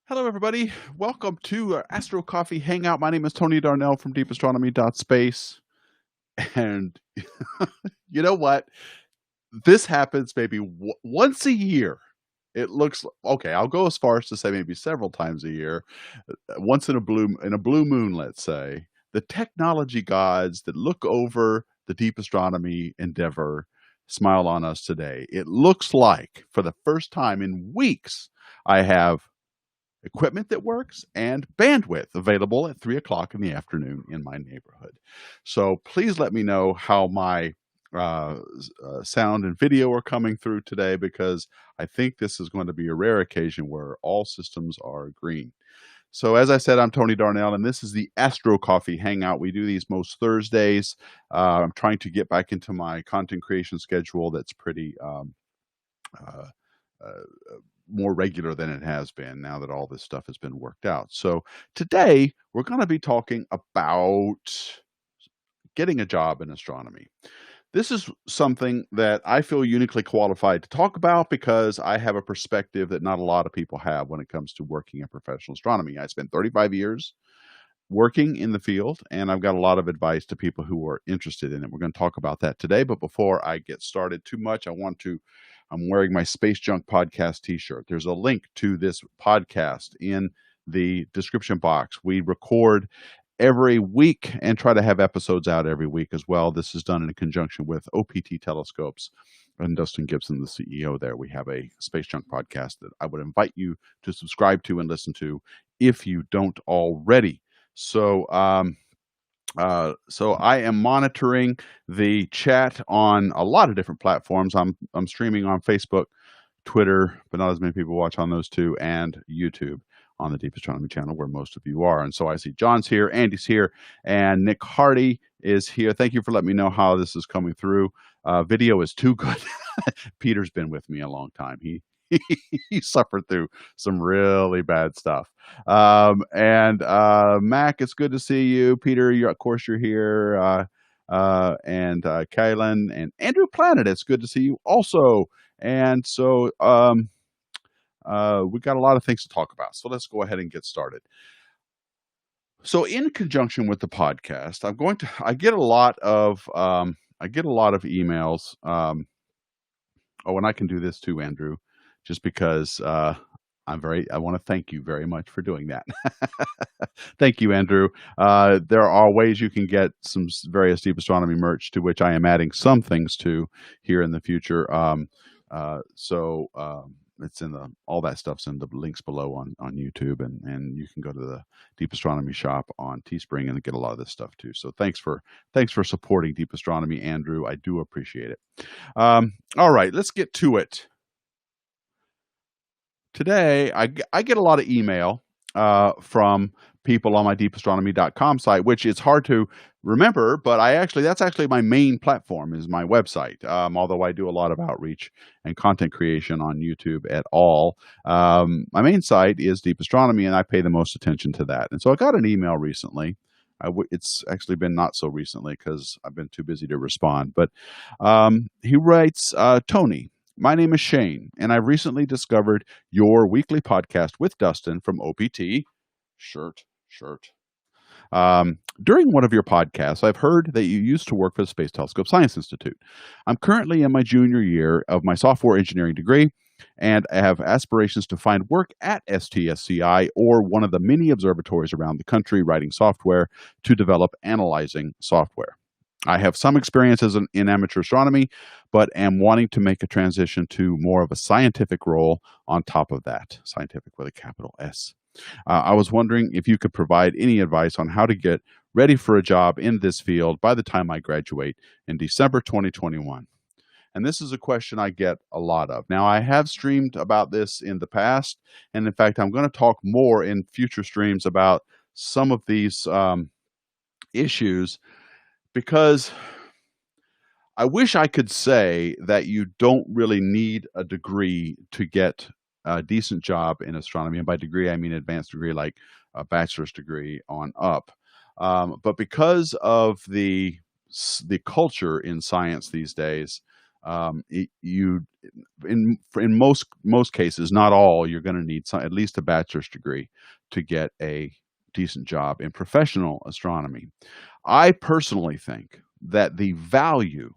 Hello, everybody. Welcome to Astro Coffee Hangout. My name is Tony Darnell from deepastronomy.space. And you know what? This happens maybe once a year. It looks okay. I'll go as far as to say maybe several times a year, once in a blue moon, let's say. The technology gods that look over the deep astronomy endeavor smile on us today. It looks like for the first time in weeks, I have equipment that works and bandwidth available at 3 o'clock in the afternoon in my neighborhood. So please let me know how my sound and video are coming through today, because I think this is going to be a rare occasion where all systems are green. So as I said, I'm Tony Darnell, and this is the Astro Coffee Hangout. We do these most Thursdays. I'm trying to get back into my content creation schedule that's pretty uh, uh, more regular than it has been now that all this stuff has been worked out. So today we're going to be talking about getting a job in astronomy. This is something that I feel uniquely qualified to talk about because I have a perspective that not a lot of people have when it comes to working in professional astronomy. I spent 35 years working in the field, and I've got a lot of advice to people who are interested in it. We're going to talk about that today. But before I get started too much, I'm wearing my Space Junk Podcast t-shirt. There's a link to this podcast in the description box. We record every week and try to have episodes out every week as well. This is done in conjunction with OPT Telescopes and Dustin Gibson, the CEO there. We have a Space Junk podcast that I would invite you to subscribe to and listen to if you don't already. So I am monitoring the chat on a lot of different platforms. I'm streaming on Facebook, Twitter, but not as many people watch on those two, and YouTube on the Deep Astronomy channel, where most of you are. And so I see John's here, Andy's here, and Nick Hardy is here. Thank you for letting me know how this is coming through. Video is too good. Peter's been with me a long time. He suffered through some really bad stuff. Mac, it's good to see you. Peter, of course you're here. And Kylan and Andrew Planet, it's good to see you also. And so we've got a lot of things to talk about. So let's go ahead and get started. So in conjunction with the podcast, I get a lot of emails. And I can do this too, Andrew, just because I want to thank you very much for doing that. Thank you, Andrew. There are ways you can get some various deep astronomy merch, to which I am adding some things to here in the future. It's in all that stuff's in the links below on YouTube, and you can go to the Deep Astronomy shop on Teespring and get a lot of this stuff too. So thanks for supporting Deep Astronomy, Andrew. I do appreciate it. All right, let's get to it. Today, I get a lot of email from people on my deepastronomy.com site, which is hard to remember, but that's actually my main platform, is my website. Although I do a lot of outreach and content creation on YouTube at all. My main site is Deep Astronomy, and I pay the most attention to that. And so I got an email recently. It's actually been not so recently because I've been too busy to respond. But he writes, Tony, my name is Shane, and I recently discovered your weekly podcast with Dustin from OPT. Shirt. During one of your podcasts, I've heard that you used to work for the Space Telescope Science Institute. I'm currently in my junior year of my software engineering degree, and I have aspirations to find work at STSCI or one of the many observatories around the country writing software to develop analyzing software. I have some experience in amateur astronomy, but am wanting to make a transition to more of a scientific role on top of that, scientific with a capital S. I was wondering if you could provide any advice on how to get ready for a job in this field by the time I graduate in December 2021. And this is a question I get a lot of. Now, I have streamed about this in the past, and in fact, I'm going to talk more in future streams about some of these issues, because I wish I could say that you don't really need a degree to get a decent job in astronomy. And by degree, I mean advanced degree, like a bachelor's degree on up. But because of the culture in science these days, You in most cases, not all, you're going to need at least a bachelor's degree to get a decent job in professional astronomy. I personally think that the value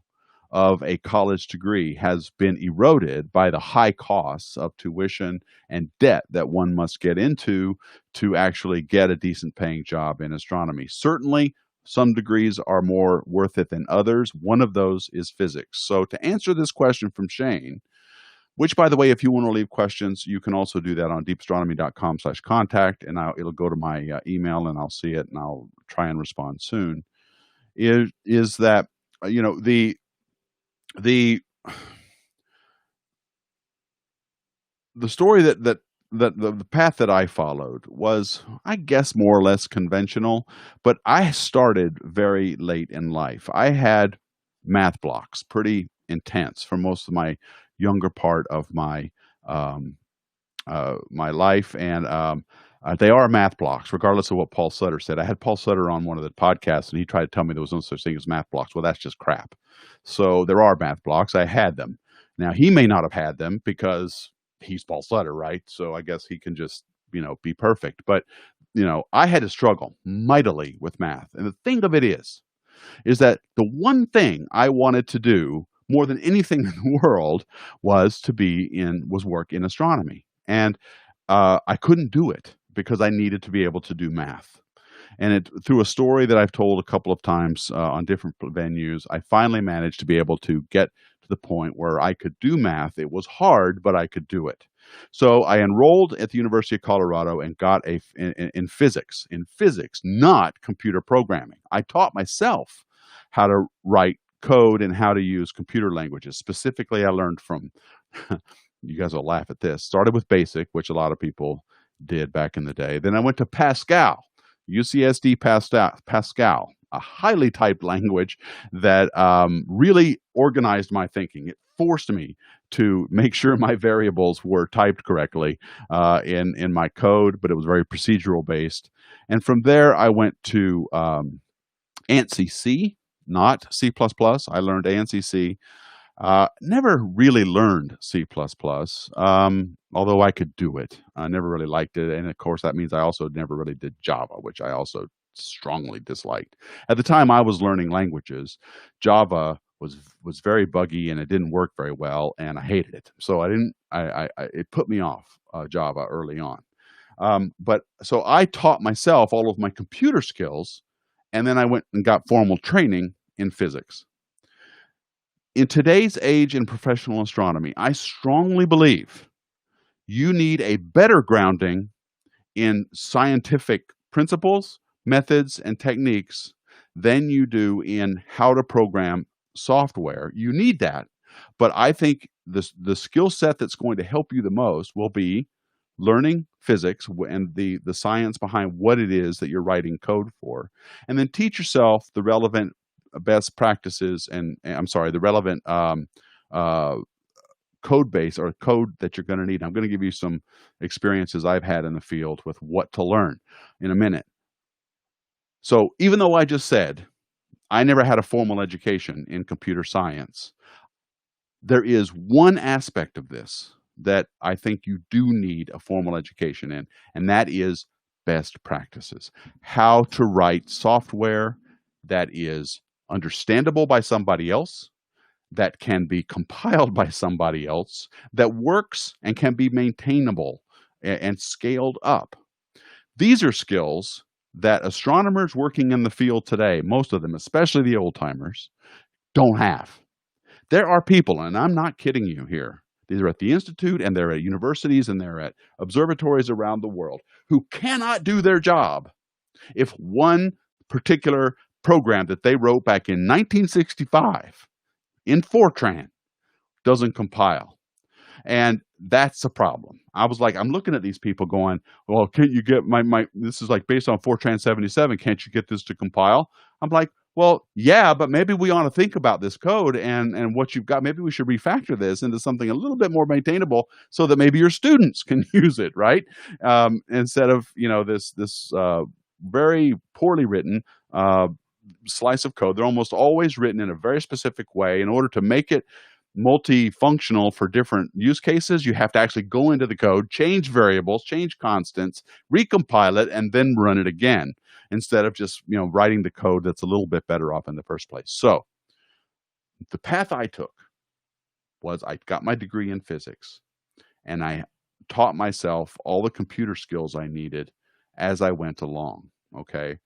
of a college degree has been eroded by the high costs of tuition and debt that one must get into to actually get a decent paying job in astronomy. Certainly, some degrees are more worth it than others. One of those is physics. So, to answer this question from Shane, which, by the way, if you want to leave questions, you can also do that on deepastronomy.com/contact, and it'll go to my email, and I'll see it, and I'll try and respond soon. Is that the the story that the path that I followed was, I guess, more or less conventional, but I started very late in life. I had math blocks, pretty intense for most of my younger part of um, my life, and they are math blocks, regardless of what Paul Sutter said. I had Paul Sutter on one of the podcasts, and he tried to tell me there was no such thing as math blocks. Well, that's just crap. So there are math blocks. I had them. Now he may not have had them because he's Paul Sutter, right? So I guess he can just be perfect. But I had to struggle mightily with math, and the thing of it is that the one thing I wanted to do more than anything in the world was work in astronomy, and I couldn't do it because I needed to be able to do math. And through a story that I've told a couple of times on different venues, I finally managed to be able to get to the point where I could do math. It was hard, but I could do it. So I enrolled at the University of Colorado and got in physics, not computer programming. I taught myself how to write code and how to use computer languages. Specifically, I learned from, you guys will laugh at this, started with BASIC, which a lot of people did back in the day. Then I went to Pascal, UCSD Pascal, a highly typed language that really organized my thinking. It forced me to make sure my variables were typed correctly in my code, but it was very procedural based. And from there, I went to ANSI C, not C++. I learned ANSI C. Never really learned C++, although I could do it. I never really liked it. And of course, that means I also never really did Java, which I also strongly disliked. At the time I was learning languages, Java was very buggy and it didn't work very well, and I hated it. So it put me off Java early on. But so I taught myself all of my computer skills, and then I went and got formal training in physics. In today's age in professional astronomy, I strongly believe you need a better grounding in scientific principles, methods, and techniques than you do in how to program software. You need that, but I think the skill set that's going to help you the most will be learning physics and the science behind what it is that you're writing code for, and then teach yourself the relevant best practices the relevant code base or code that you're going to need. I'm going to give you some experiences I've had in the field with what to learn in a minute. So even though I just said I never had a formal education in computer science, there is one aspect of this that I think you do need a formal education in, and that is best practices. How to write software that is understandable by somebody else, that can be compiled by somebody else, that works and can be maintainable and scaled up. These are skills that astronomers working in the field today, most of them, especially the old timers, don't have. There are people, and I'm not kidding you here, these are at the Institute and they're at universities and they're at observatories around the world, who cannot do their job if one particular program that they wrote back in 1965 in Fortran doesn't compile. And that's a problem. I was like, I'm looking at these people going, well, can't you get this is like based on Fortran 77, can't you get this to compile? I'm like, well, yeah, but maybe we ought to think about this code and what you've got. Maybe we should refactor this into something a little bit more maintainable so that maybe your students can use it, right? Instead of, this very poorly written slice of code. They're almost always written in a very specific way in order to make it multifunctional for different use cases. You have to actually go into the code, change variables, change constants, recompile it, and then run it again instead of just writing the code that's a little bit better off in the first place. So the path I took was I got my degree in physics, and I taught myself all the computer skills I needed as I went along. Okay,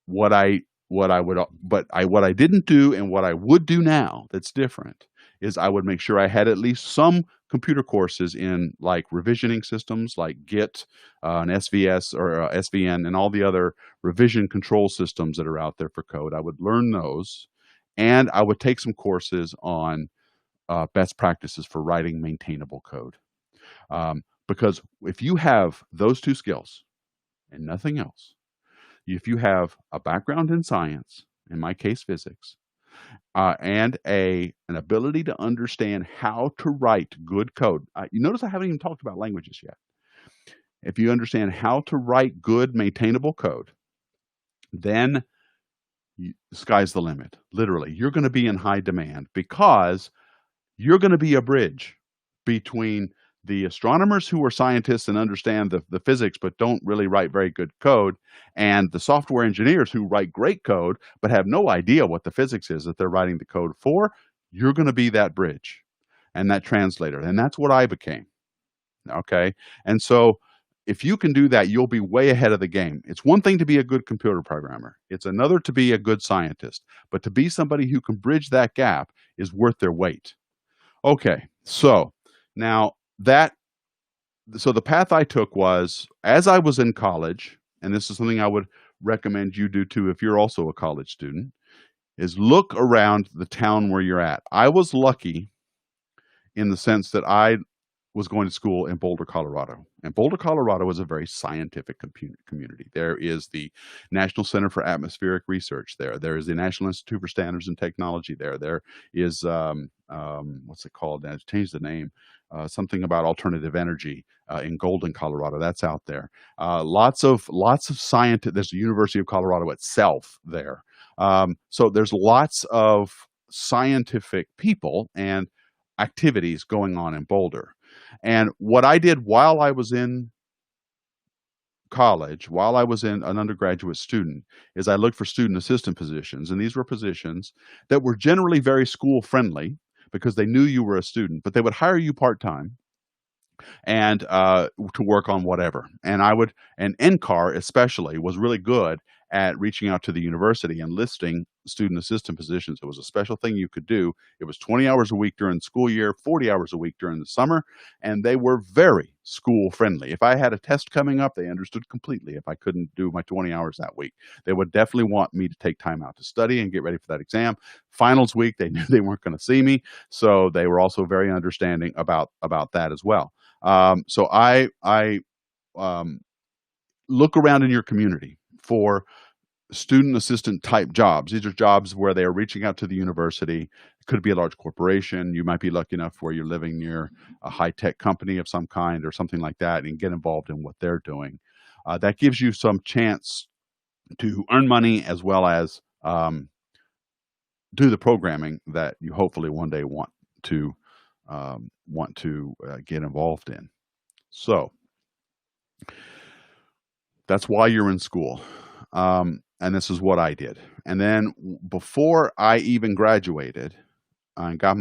what I what I would what I didn't do and what I would do now that's different is I would make sure I had at least some computer courses in like revisioning systems like Git, and SVS or SVN and all the other revision control systems that are out there for code. I would learn those, and I would take some courses on best practices for writing maintainable code. Because if you have those two skills and nothing else, if you have a background in science, in my case physics, and an ability to understand how to write good code. You notice I haven't even talked about languages yet. If you understand how to write good maintainable code, then the sky's the limit. Literally, you're going to be in high demand because you're going to be a bridge between the astronomers who are scientists and understand the physics but don't really write very good code, and the software engineers who write great code but have no idea what the physics is that they're writing the code for. You're going to be that bridge and that translator. And that's what I became. Okay. And so if you can do that, you'll be way ahead of the game. It's one thing to be a good computer programmer. It's another to be a good scientist. But to be somebody who can bridge that gap is worth their weight. Okay. So now so the path I took was, as I was in college, and this is something I would recommend you do too if you're also a college student, is look around the town where you're at. I was lucky in the sense that I was going to school in Boulder, Colorado. And Boulder, Colorado is a very scientific community. There is the National Center for Atmospheric Research there. There is the National Institute for Standards and Technology there. There is, what's it called? Now, it's changed the name. Something about alternative energy in Golden, Colorado. That's out there. Lots of scientists. There's the University of Colorado itself there. So there's lots of scientific people and activities going on in Boulder. And what I did while I was in college, while I was an undergraduate student, is I looked for student assistant positions. And these were positions that were generally very school friendly because they knew you were a student, but they would hire you part-time and to work on whatever. And NCAR especially was really good at reaching out to the university and listing student assistant positions. It was a special thing you could do. It was 20 hours a week during the school year, 40 hours a week during the summer, and they were very school friendly. If I had a test coming up, they understood completely if I couldn't do my 20 hours that week. They would definitely want me to take time out to study and get ready for that exam. Finals week, they knew they weren't going to see me, so they were also very understanding about that as well. So I look around in your community for student assistant type jobs. These are jobs where they are reaching out to the university. It could be a large corporation. You might be lucky enough where you're living near a high-tech company of some kind or something like that and get involved in what they're doing. That gives you some chance to earn money as well as do the programming that you hopefully one day want to get involved in. So that's why you're in school. And this is what I did. And then before I even graduated and got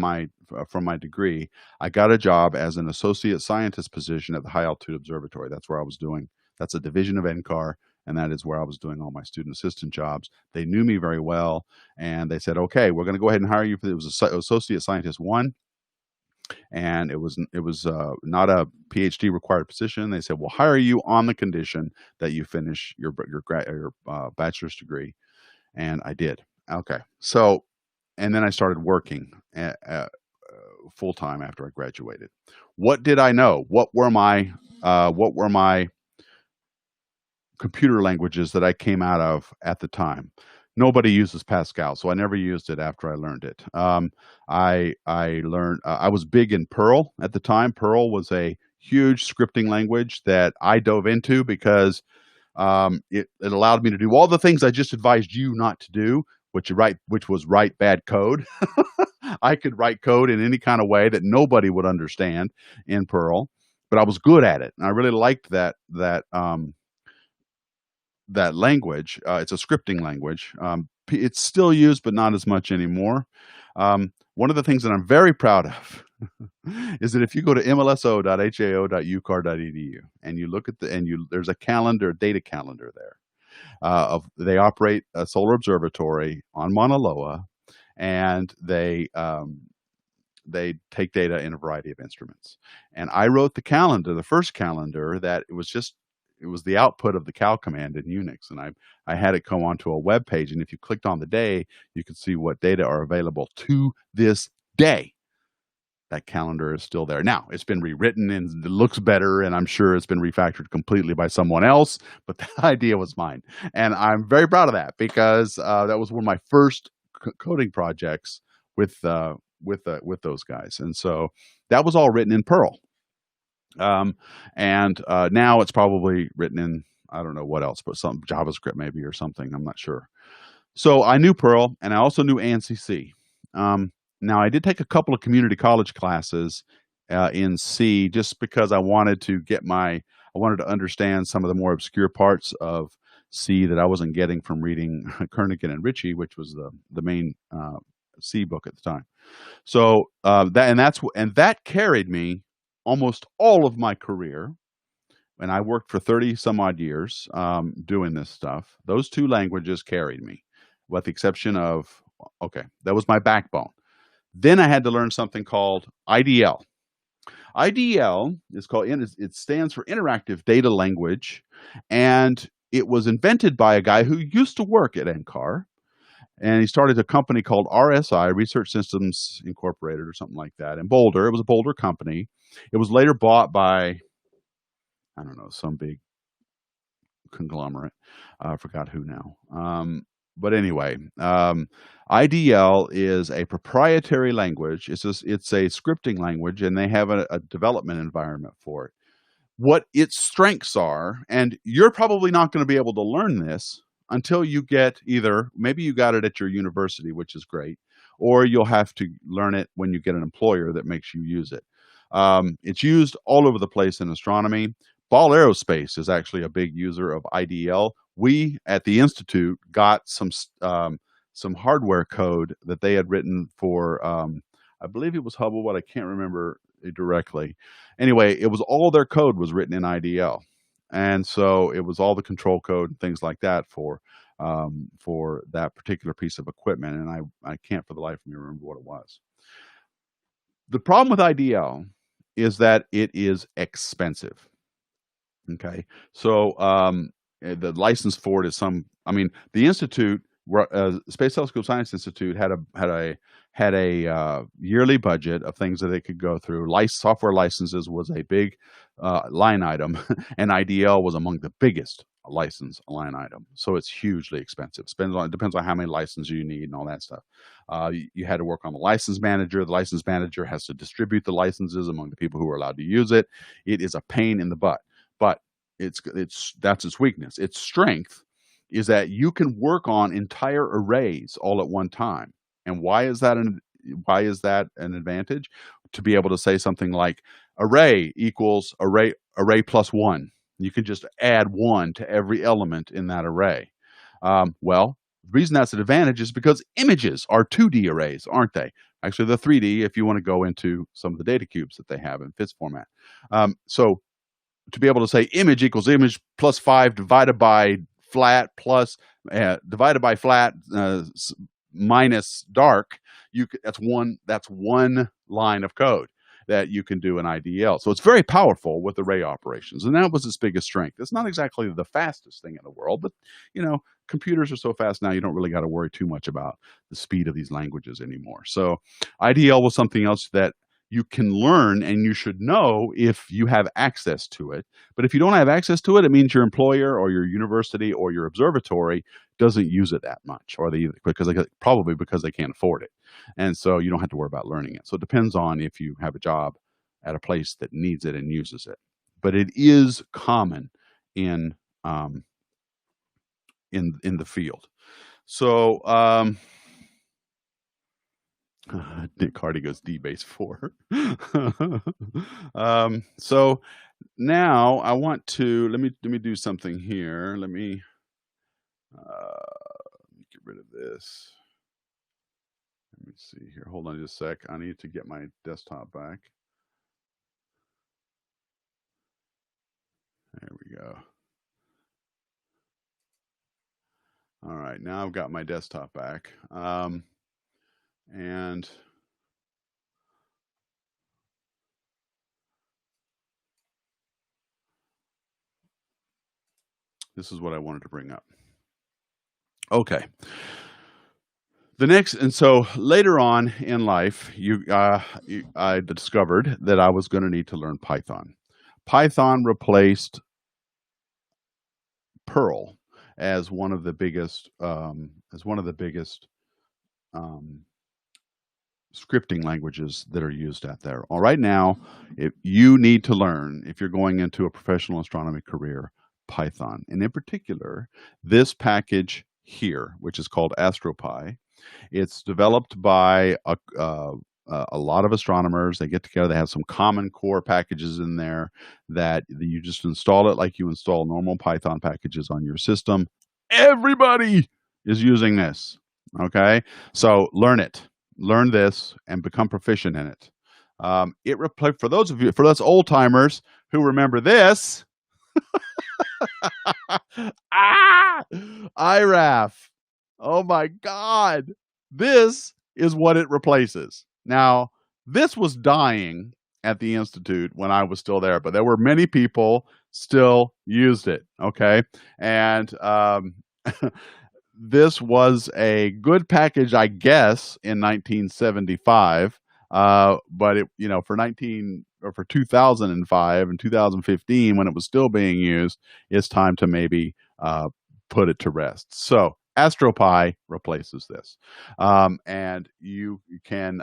from my degree, I got a job as an associate scientist position at the High Altitude Observatory. That's where I was doing, that's a division of NCAR, and that is where I was doing all my student assistant jobs. They knew me very well, and they said, okay, we're going to go ahead and hire you. It was associate scientist 1. And it was not a PhD required position. They said, we'll hire you on the condition that you finish your bachelor's degree. And I did. Okay. So, and then I started working full time after I graduated. What did I know? What were my computer languages that I came out of at the time? Nobody uses Pascal, so I never used it after I learned it. I learned, I was big in Perl at the time. Perl was a huge scripting language that I dove into because it allowed me to do all the things I just advised you not to do, which was write bad code. I could write code in any kind of way that nobody would understand in Perl, but I was good at it, and I really liked that language. It's a scripting language. It's still used, but not as much anymore. One of the things that I'm very proud of is that if you go to mlso.hao.ucar.edu and you look at there's a calendar, data calendar there. They operate a solar observatory on Mauna Loa, and they take data in a variety of instruments. And I wrote the calendar, the first calendar, that it was the output of the cal command in Unix, and I had it come onto a web page, and if you clicked on the day, you could see what data are available to this day. That calendar is still there. Now, it's been rewritten and it looks better, and I'm sure it's been refactored completely by someone else, but the idea was mine. And I'm very proud of that because that was one of my first coding projects with those guys. And so that was all written in Perl. And now it's probably written in, I don't know what else, but some JavaScript maybe or something. I'm not sure. So I knew Perl, and I also knew ANSI C. Now, I did take a couple of community college classes in C just because I wanted to understand some of the more obscure parts of C that I wasn't getting from reading Kernighan and Ritchie, which was the main C book at the time. So that carried me almost all of my career, and I worked for 30 some odd years doing this stuff. Those two languages carried me, with the exception of, that was my backbone. Then I had to learn something called IDL. IDL it stands for Interactive Data Language, and it was invented by a guy who used to work at NCAR, and he started a company called RSI, Research Systems Incorporated, or something like that, in Boulder. It was a Boulder company. It was later bought by, I don't know, some big conglomerate. I forgot who now. But anyway, IDL is a proprietary language. It's a scripting language, and they have a development environment for it. What its strengths are, and you're probably not going to be able to learn this until you get maybe you got it at your university, which is great, or you'll have to learn it when you get an employer that makes you use it. It's used all over the place in astronomy. Ball Aerospace is actually a big user of IDL. We at the Institute got some hardware code that they had written for, I believe it was Hubble, but I can't remember it directly. Anyway, it was all their code was written in IDL. And so it was all the control code and things like that for that particular piece of equipment. And I can't for the life of me remember what it was. The problem with IDL is that it is expensive. Okay, so the license for it is the Institute, Space Telescope Science Institute, had a yearly budget of things that they could go through. Software licenses was a big line item, and IDL was among the biggest license line item. So it's hugely expensive. It depends on how many licenses you need and all that stuff. You had to work on the license manager. The license manager has to distribute the licenses among the people who are allowed to use it. It is a pain in the butt. But that's its weakness. Its strength is that you can work on entire arrays all at one time. And why is that an advantage? To be able to say something like array equals array plus 1. You can just add 1 to every element in that array. Well, the reason that's an advantage is because images are 2D arrays, aren't they? Actually, they're 3D if you want to go into some of the data cubes that they have in FITS format. So to be able to say image equals image plus 5 divided by flat plus divided by flat minus dark, that's one line of code that you can do in IDL. So it's very powerful with array operations, and that was its biggest strength. It's not exactly the fastest thing in the world, but computers are so fast now you don't really got to worry too much about the speed of these languages anymore. So IDL was something else that you can learn and you should know if you have access to it. But if you don't have access to it, it means your employer or your university or your observatory doesn't use it that much, or probably because they can't afford it. And so you don't have to worry about learning it. So it depends on if you have a job at a place that needs it and uses it. But it is common in the field. So Nick Hardy goes D base 4. So now I want to let me do something here. Let me get rid of this. Let me see here. Hold on just a sec. I need to get my desktop back. There we go. All right, now I've got my desktop back. And this is what I wanted to bring up. Okay. And so later on in life, I discovered that I was going to need to learn Python. Python replaced Perl as one of the biggest scripting languages that are used out there. All right, now, if you need to learn, if you're going into a professional astronomy career, Python, and in particular, this package here, which is called AstroPy. It's developed by a lot of astronomers. They get together. They have some common core packages in there that you just install it like you install normal Python packages on your system. Everybody is using this. Okay, so learn it. Learn this and become proficient in it. For those old timers who remember this, IRAF. Oh my God. This is what it replaces. Now, this was dying at the Institute when I was still there, but there were many people still used it. Okay. And this was a good package, I guess, in 1975. But for 2005 and 2015, when it was still being used, it's time to maybe put it to rest. So AstroPy replaces this, and you can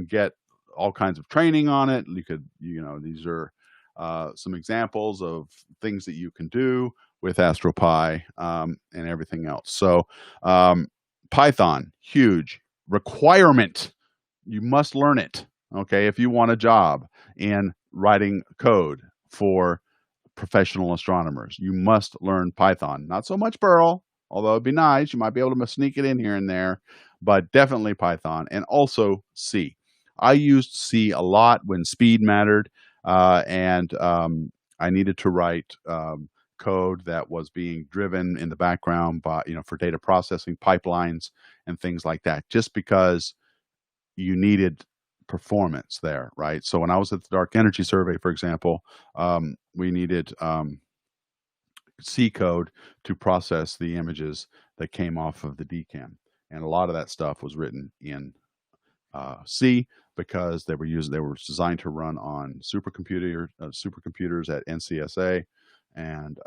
get all kinds of training on it. These are some examples of things that you can do with AstroPy and everything else. So Python, huge requirement. You must learn it, okay, if you want a job in writing code for professional astronomers. You must learn Python. Not so much Perl, although it'd be nice. You might be able to sneak it in here and there, but definitely Python, and also C. I used C a lot when speed mattered, and I needed to write code that was being driven in the background by, for data processing pipelines and things like that, just because you needed performance there, right? So when I was at the Dark Energy Survey, for example, we needed C code to process the images that came off of the DCAM, and a lot of that stuff was written in C because they were designed to run on supercomputers at NCSA, and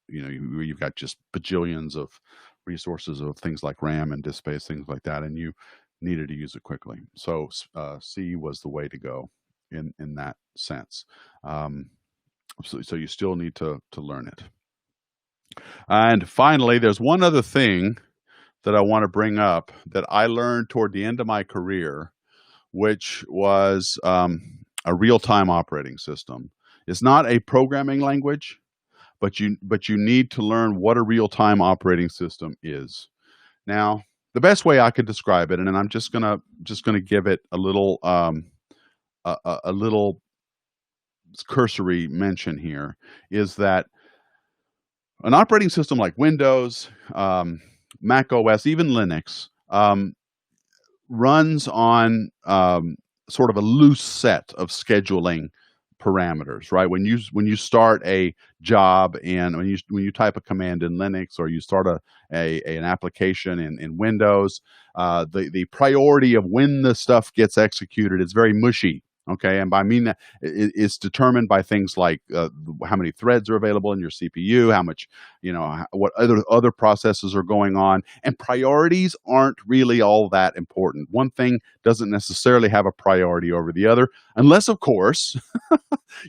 you've got just bajillions of resources of things like RAM and disk space, things like that, and you needed to use it quickly. So C was the way to go in that sense. So you still need to learn it. And finally, there's one other thing that I want to bring up that I learned toward the end of my career, which was a real-time operating system. It's not a programming language, but you need to learn what a real-time operating system is. Now, the best way I could describe it, and I'm just gonna give it a little cursory mention here, is that an operating system like Windows, Mac OS, even Linux, runs on sort of a loose set of scheduling parameters, right? When you start a job and when you type a command in Linux, or you start an application in Windows, the priority of when the stuff gets executed is very mushy. Okay, and I mean that it's determined by things like how many threads are available in your CPU, how much, what other processes are going on, and priorities aren't really all that important. One thing doesn't necessarily have a priority over the other, unless, of course,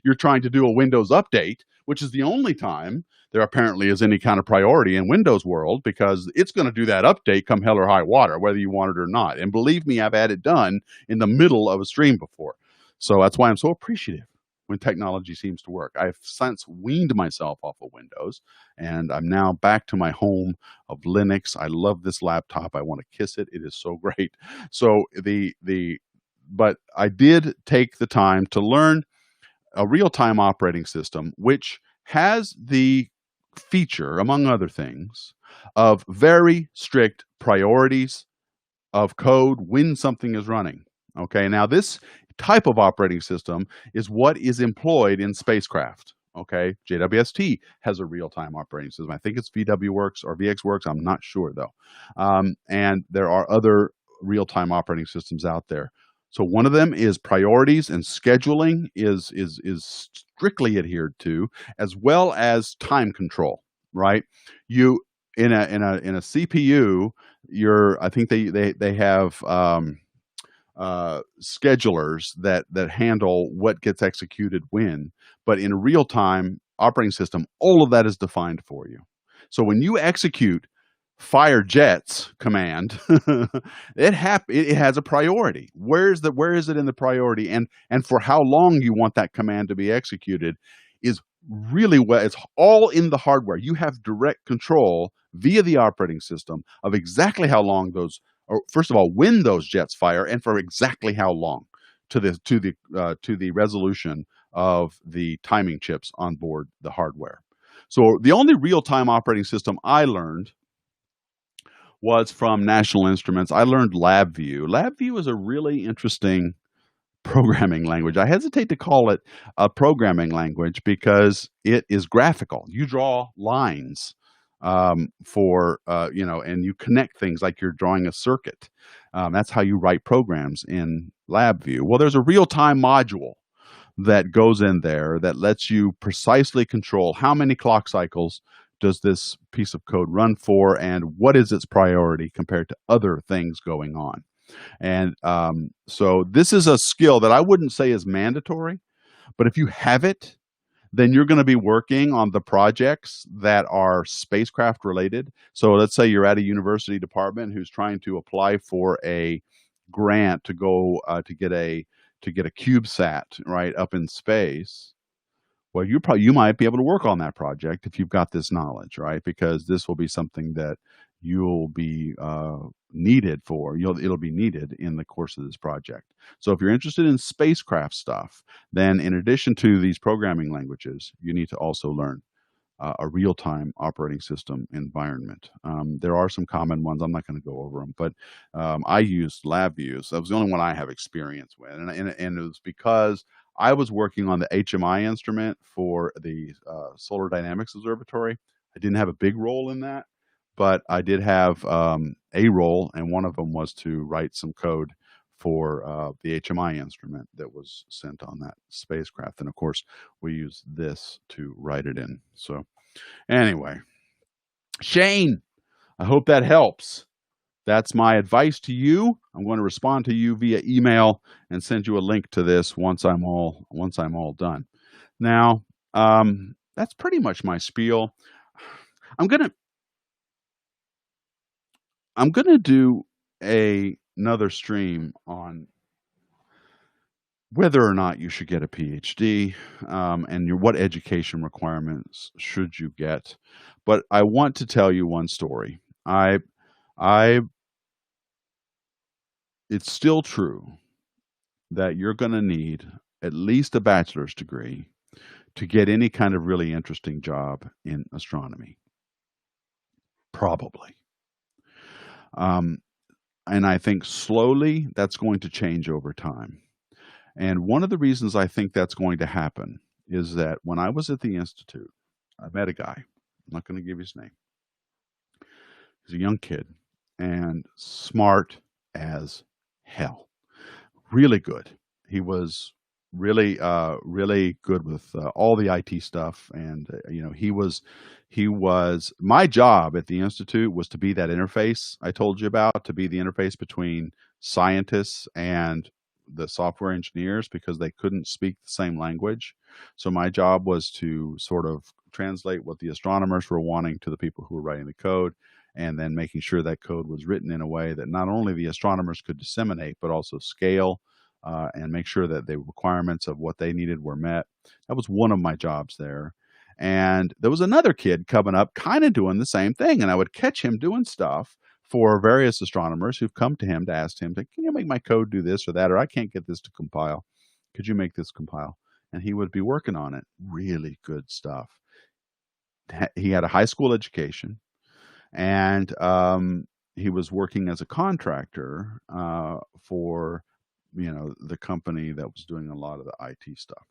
you're trying to do a Windows update, which is the only time there apparently is any kind of priority in Windows world, because it's going to do that update come hell or high water, whether you want it or not. And believe me, I've had it done in the middle of a stream before. So that's why I'm so appreciative when technology seems to work. I've since weaned myself off of Windows, and I'm now back to my home of Linux. I love this laptop. I want to kiss it. It is so great. So but I did take the time to learn a real-time operating system, which has the feature, among other things, of very strict priorities of code when something is running. Okay, now this type of operating system is what is employed in spacecraft. Okay, JWST has a real-time operating system. I think it's VWWorks or VxWorks. I'm not sure though. And there are other real-time operating systems out there. So one of them is priorities, and scheduling is strictly adhered to, as well as time control. Right? You in a CPU, I think they have schedulers that handle what gets executed when, but in a real-time operating system, all of that is defined for you. So when you execute fire jets command, it has a priority. Where is it in the priority, and for how long you want that command to be executed is really it's all in the hardware. You have direct control via the operating system of exactly how long those, or first of all, when those jets fire, and for exactly how long, to the resolution of the timing chips on board the hardware. So the only real-time operating system I learned was from National Instruments. I learned LabVIEW. LabVIEW is a really interesting programming language. I hesitate to call it a programming language because it is graphical. You draw lines and you connect things like you're drawing a circuit. That's how you write programs in LabVIEW. Well, there's a real-time module that goes in there that lets you precisely control how many clock cycles does this piece of code run for, and what is its priority compared to other things going on. And so this is a skill that I wouldn't say is mandatory, but if you have it, then you're going to be working on the projects that are spacecraft related. So let's say you're at a university department who's trying to apply for a grant to go to get a CubeSat right up in space. Well, you might be able to work on that project if you've got this knowledge, right? Because this will be something that you'll be needed for. It'll be needed in the course of this project. So if you're interested in spacecraft stuff, then in addition to these programming languages, you need to also learn a real-time operating system environment. There are some common ones. I'm not going to go over them, but I used LabVIEW. So that was the only one I have experience with, and it was because I was working on the HMI instrument for the Solar Dynamics Observatory. I didn't have a big role in that, but I did have a role, and one of them was to write some code for the HMI instrument that was sent on that spacecraft. And of course, we use this to write it in. So anyway, Shane, I hope that helps. That's my advice to you. I'm going to respond to you via email and send you a link to this once I'm all done. Now, that's pretty much my spiel. I'm gonna do another stream on whether or not you should get a PhD and what education requirements should you get. But I want to tell you one story. It's still true that you're going to need at least a bachelor's degree to get any kind of really interesting job in astronomy. Probably. And I think slowly that's going to change over time. And one of the reasons I think that's going to happen is that when I was at the Institute, I met a guy. I'm not going to give his name. He's a young kid and smart as hell. Really good. He was really good with all the IT stuff, and he was my job at the Institute was to be that interface I told you about, to be the interface between scientists and the research community. And he was really good. He was really good with all the IT stuff, and he was my job at the Institute was to be that interface I told you about, to be that interface between scientists and the research community. And he was the software engineers because they couldn't speak the same language. So my job was to sort of translate what the astronomers were wanting to the people who were writing the code, and then making sure that code was written in a way that not only the astronomers could disseminate, but also scale, and make sure that the requirements of what they needed were met. That was one of my jobs there. And there was another kid coming up, kind of doing the same thing. And I would catch him doing stuff for various astronomers who've come to him to ask him, can you make my code do this or that? Or I can't get this to compile. Could you make this compile? And he would be working on it. Really good stuff. He had a high school education, and he was working as a contractor for the company that was doing a lot of the IT stuff.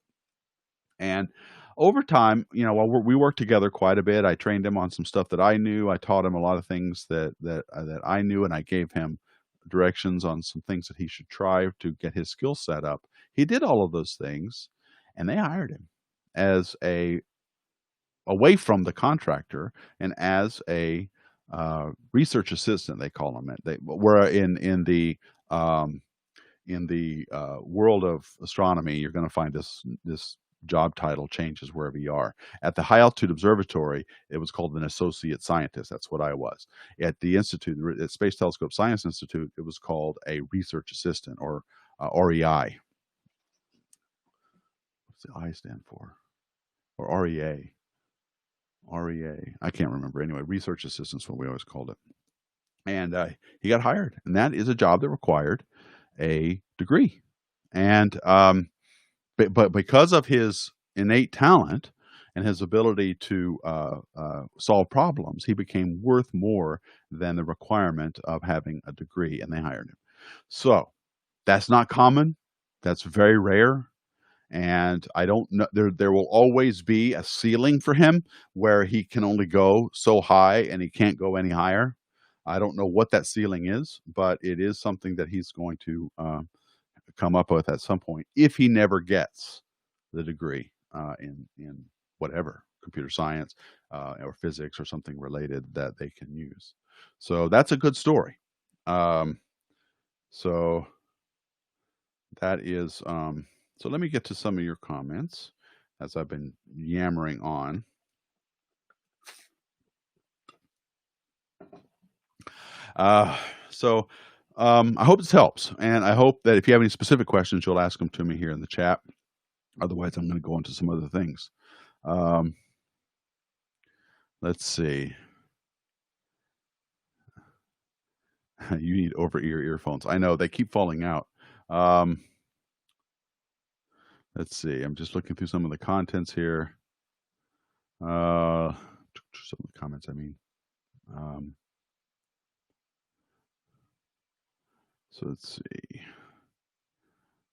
And over time, while we worked together quite a bit, I trained him on some stuff that I knew. I taught him a lot of things that I knew, and I gave him directions on some things that he should try to get his skill set up. He did all of those things, and they hired him as away from the contractor and as a research assistant. They call him it. They were in the world of astronomy. You're going to find this job title changes wherever you are. At the High Altitude Observatory, it was called an associate scientist. That's what I was. At the Institute, at Space Telescope Science Institute, it was called a research assistant, or REI. What's the I stand for? Or REA? REA. I can't remember. Anyway, research assistant's what we always called it. And he got hired, and that is a job that required a degree. And but because of his innate talent and his ability to solve problems, he became worth more than the requirement of having a degree, and they hired him. So that's not common. That's very rare. And I don't know, there will always be a ceiling for him where he can only go so high and he can't go any higher. I don't know what that ceiling is, but it is something that he's going to come up with at some point if he never gets the degree in whatever, computer science or physics or something related that they can use. So that's a good story. So that is so let me get to some of your comments as I've been yammering on. So I hope this helps, and I hope that if you have any specific questions, you'll ask them to me here in the chat. Otherwise, I'm going to go into some other things. Let's see. You need over-ear earphones. I know, they keep falling out. Let's see. I'm just looking through some of the contents here. Some of the comments, I mean. So let's see.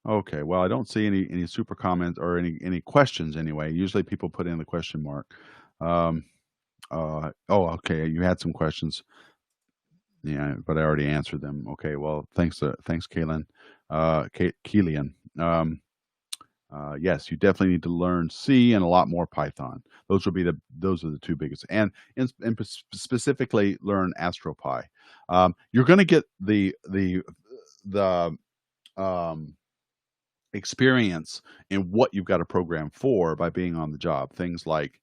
Okay, well, I don't see any super comments or any questions anyway. Usually people put in the question mark. Oh, okay, you had some questions. Yeah, but I already answered them. Okay, well, thanks, Kaylin. Keelian. Yes, you definitely need to learn C and a lot more Python. Those are the two biggest, and specifically learn AstroPy. You're going to get the experience in what you've got a program for by being on the job. Things like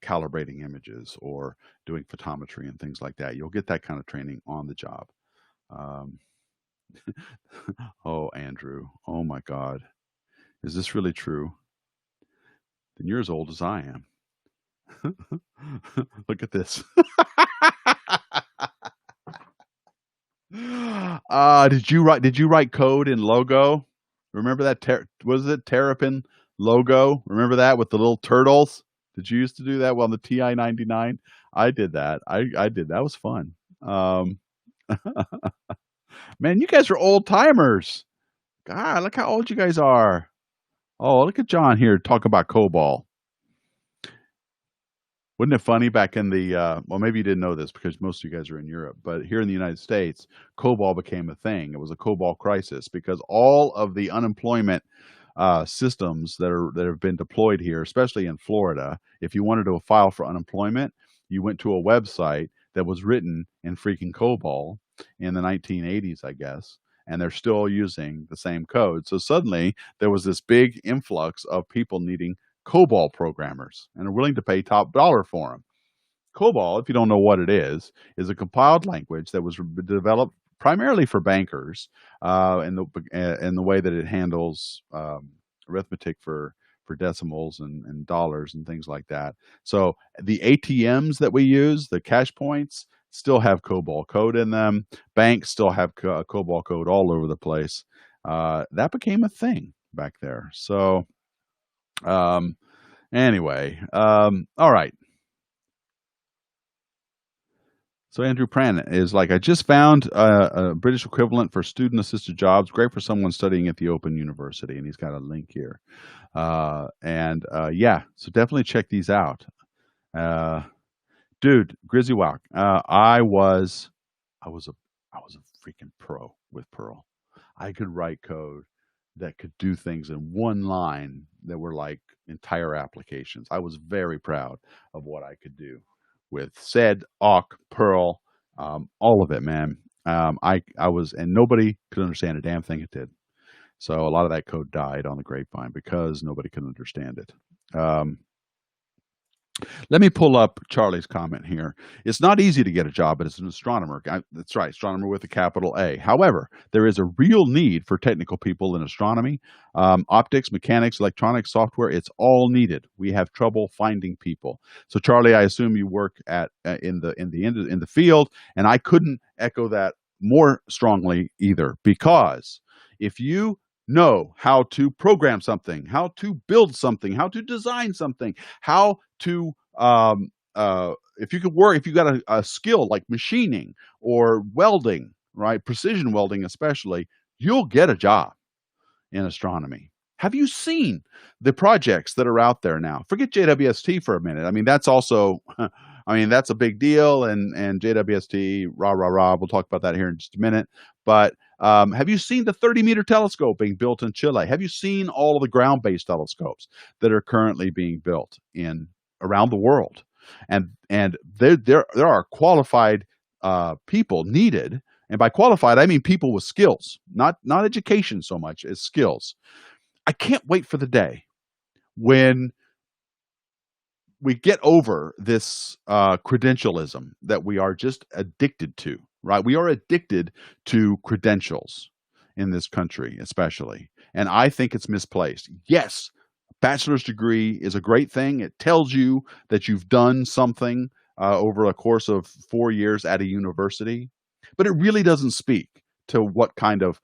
calibrating images or doing photometry and things like that. You'll get that kind of training on the job. Oh, Andrew. Oh my God. Is this really true? Then you're as old as I am. Look at this. Did you write code in Logo? Remember that? Was it Terrapin Logo? Remember that with the little turtles? Did you used to do that? Well, on the TI-99, I did that. I did. That was fun. Man, you guys are old timers. God, look how old you guys are. Oh, look at John here talk about Cobalt. Wasn't it funny back in the, well, maybe you didn't know this because most of you guys are in Europe, but here in the United States, Cobalt became a thing. It was a Cobalt crisis because all of the unemployment systems that have been deployed here, especially in Florida, if you wanted to file for unemployment, you went to a website that was written in freaking Cobalt in the 1980s, I guess. and they're still using the same code. So suddenly there was this big influx of people needing Cobalt programmers and are willing to pay top dollar for them. Cobalt, if you don't know what it is a compiled language that was developed primarily for bankers, in the way that it handles arithmetic for decimals and dollars and things like that. So the ATMs that we use, the cash points, still have Cobalt code in them. Banks still have Cobalt code all over the place. That became a thing back there. So anyway, all right. So Andrew Pran is like, I just found a British equivalent for student-assisted jobs, great for someone studying at the Open University, and he's got a link here. Yeah, so definitely check these out. Dude, Grizzly Walk, I was a I was a freaking pro with Perl. I could write code that could do things in one line that were like entire applications. I was very proud of what I could do with sed, awk, Perl, all of it, man. I was, and nobody could understand a damn thing it did. So a lot of that code died on the grapevine because nobody could understand it. Let me pull up Charlie's comment here. It's not easy to get a job as an astronomer. That's right, astronomer with a capital A. However, there is a real need for technical people in astronomy, optics, mechanics, electronics, software. It's all needed. We have trouble finding people. So, Charlie, I assume you work at in the field, and I couldn't echo that more strongly either. Because if you know how to program something, how to build something, how to design something, how to if you got a skill like machining or welding, right, precision welding especially, you'll get a job in astronomy. Have you seen the projects that are out there now? Forget JWST for a minute. I mean, that's also I mean, that's a big deal, and JWST, rah rah rah. We'll talk about that here in just a minute. But have you seen the 30-meter telescope being built in Chile? Have you seen all of the ground-based telescopes that are currently being built in around the world? And there are qualified people needed, and by qualified I mean people with skills, not education so much as skills. I can't wait for the day when we get over this credentialism that we are just addicted to, right? We are addicted to credentials in this country, especially. And I think it's misplaced. Yes, bachelor's degree is a great thing. It tells you that you've done something over a course of 4 years at a university, but it really doesn't speak to what kind of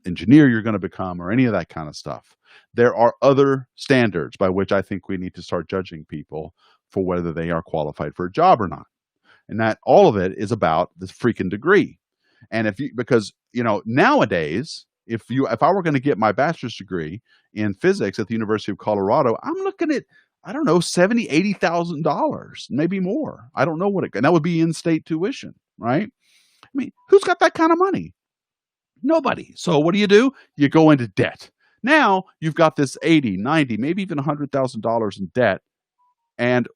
engineer you're going to become or any of that kind of stuff. There are other standards by which I think we need to start judging people for whether they are qualified for a job or not. And that all of it is about this freaking degree. And because nowadays, if I were going to get my bachelor's degree in physics at the University of Colorado, I'm looking at, I don't know, $70,000, $80,000, maybe more. I don't know and that would be in-state tuition, right? I mean, who's got that kind of money? Nobody. So what do? You go into debt. Now you've got this 80, 90, maybe even $100,000 in debt. And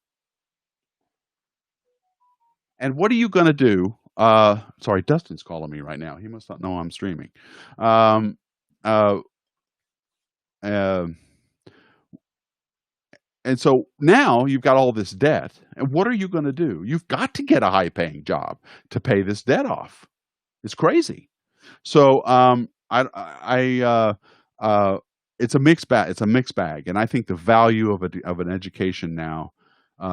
what are you going to do? Sorry, Dustin's calling me right now. He must not know I'm streaming. Um, uh, uh, and so now you've got all this debt. And what are you going to do? You've got to get a high-paying job to pay this debt off. It's crazy. So it's a mixed bag. It's a mixed bag, and I think the value of an education now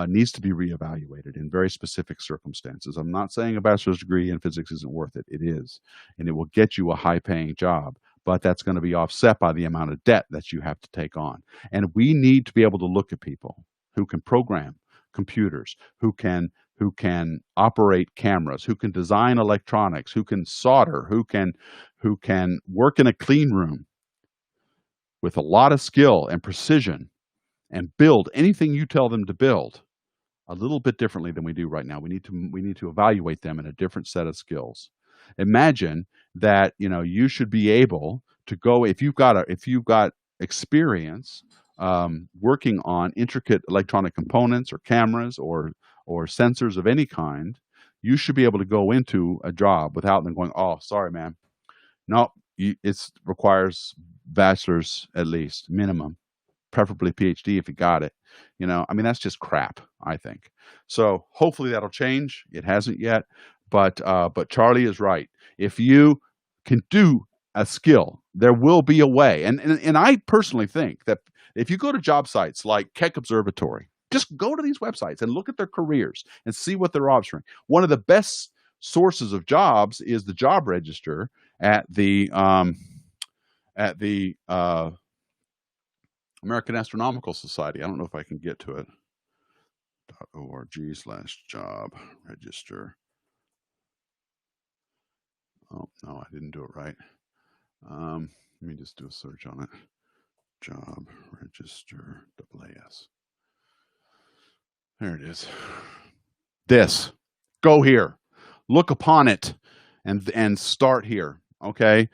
needs to be reevaluated in very specific circumstances. I'm not saying a bachelor's degree in physics isn't worth it. It is, and it will get you a high-paying job, but that's going to be offset by the amount of debt that you have to take on. And we need to be able to look at people who can program computers, who can operate cameras, who can design electronics, who can solder, who can work in a clean room with a lot of skill and precision and build anything you tell them to build a little bit differently than we do right now. We need to evaluate them in a different set of skills. Imagine that, you should be able to go, if you've got experience working on intricate electronic components or cameras or sensors of any kind, you should be able to go into a job without them going, "Oh, sorry, man, No, it requires bachelor's at least minimum, preferably PhD if you got it. I mean that's just crap. I think so. Hopefully that'll change. It hasn't yet, but Charlie is right. If you can do a skill, there will be a way. And I personally think that if you go to job sites like Keck Observatory, just go to these websites and look at their careers and see what they're offering. One of the best sources of jobs is the job register at the American Astronomical Society. I don't know if I can get to it. .org/job register. Oh no, I didn't do it right. Let me just do a search on it. Job register AAS. There it is. This. Go here. Look upon it and start here. Okay.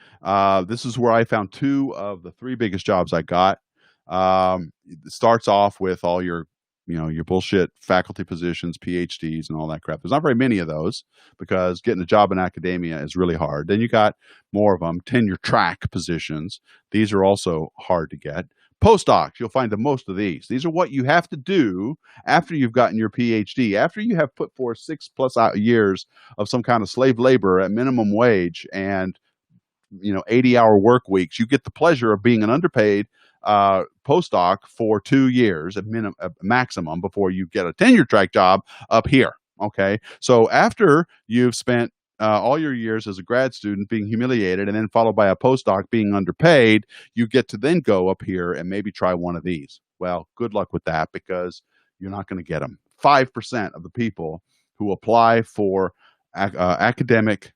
This is where I found 2 of the 3 biggest jobs I got. It starts off with all your bullshit faculty positions, PhDs, and all that crap. There's not very many of those because getting a job in academia is really hard. Then you got more of them, tenure track positions. These are also hard to get. Postdocs, you'll find the most of these. These are what you have to do after you've gotten your PhD, after you have put forth 6+ years of some kind of slave labor at minimum wage and 80-hour work weeks. You get the pleasure of being an underpaid postdoc for 2 years at maximum before you get a tenure track job up here. Okay, so after you've spent all your years as a grad student being humiliated and then followed by a postdoc being underpaid, you get to then go up here and maybe try one of these. Well, good luck with that because you're not going to get them. 5% of the people who apply for academic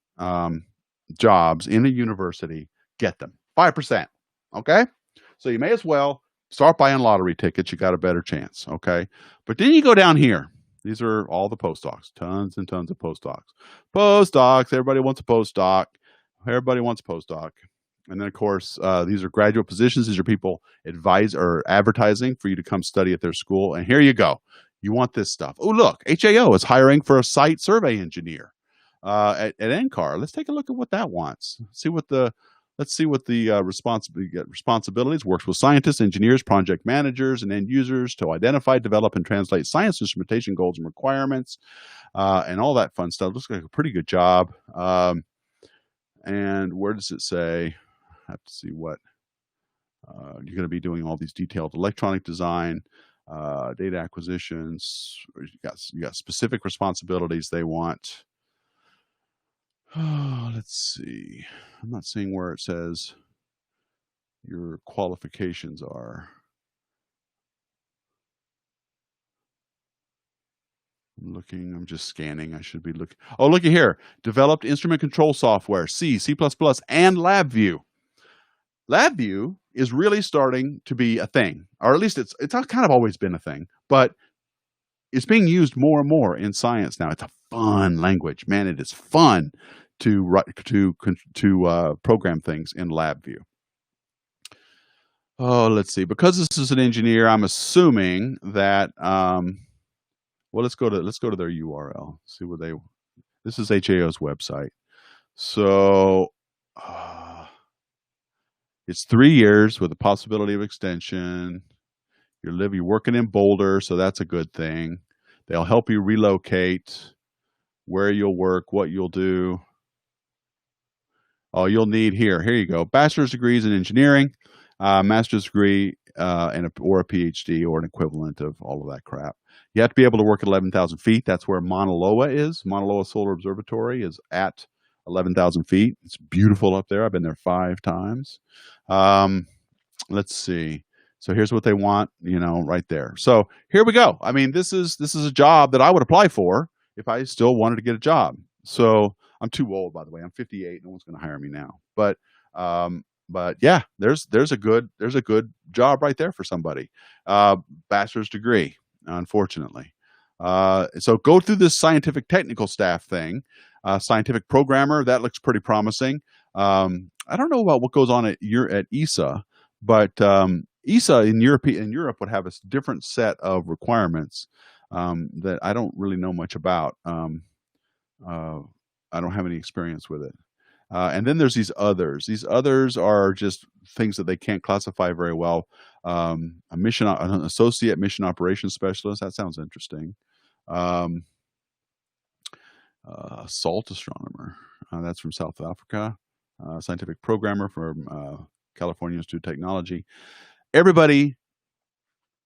jobs in a university get them. 5%. Okay? So you may as well start buying lottery tickets. You got a better chance. Okay? But then you go down here. These are all the postdocs. Tons and tons of postdocs. Postdocs. Everybody wants a postdoc. Everybody wants a postdoc. And then, of course, these are graduate positions. These are people advertising for you to come study at their school. And here you go. You want this stuff. Oh, look. HAO is hiring for a site survey engineer at NCAR. Let's take a look at what that wants. Let's see what the responsibilities. Works with scientists, engineers, project managers, and end users to identify, develop, and translate science instrumentation goals and requirements, and all that fun stuff. Looks like a pretty good job. And where does it say? I have to see what you're going to be doing. All these detailed electronic design, data acquisitions. You got specific responsibilities they want. Oh, let's see. I'm not seeing where it says your qualifications are. I'm just scanning. I should be looking. Oh, looky here. Developed instrument control software, C, C++, and LabVIEW. LabVIEW is really starting to be a thing, or at least it's kind of always been a thing, but it's being used more and more in science now. It's a fun language, man. It is fun to program things in LabVIEW. Oh, let's see. Because this is an engineer, I'm assuming that. Well, let's go to their URL. See what they. This is HAO's website. So it's 3 years with a possibility of extension. You're working in Boulder, so that's a good thing. They'll help you relocate, where you'll work, what you'll do. Oh, you'll need here you go. Bachelor's degrees in engineering, master's degree, or a PhD or an equivalent of all of that crap. You have to be able to work at 11,000 feet. That's where Mauna Loa is. Mauna Loa Solar Observatory is at 11,000 feet. It's beautiful up there. I've been there 5 times. Let's see. So here's what they want, right there. So here we go. I mean, this is a job that I would apply for if I still wanted to get a job. So I'm too old, by the way. I'm 58. No one's going to hire me now. But yeah, there's a good job right there for somebody. Bachelor's degree, unfortunately. So go through this scientific technical staff thing. Scientific programmer, that looks pretty promising. I don't know about what goes on at ESA, but ESA in Europe would have a different set of requirements that I don't really know much about. I don't have any experience with it. And then there's these others. These others are just things that they can't classify very well. An associate mission operations specialist. That sounds interesting. Salt astronomer. That's from South Africa. Scientific programmer from California Institute of Technology. Everybody,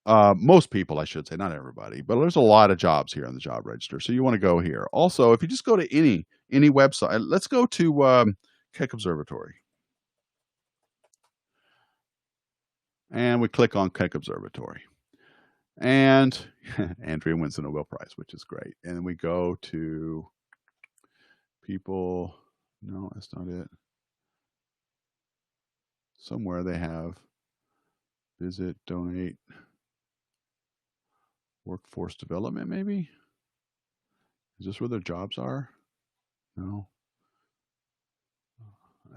most people, I should say, not everybody, but there's a lot of jobs here on the job register. So you want to go here. Also, if you just go to any website, let's go to Keck Observatory. And we click on Keck Observatory. And Andrea wins the Nobel Prize, which is great. And then we go to people. No, that's not it. Somewhere they have visit, donate, workforce development, maybe? Is this where their jobs are? No.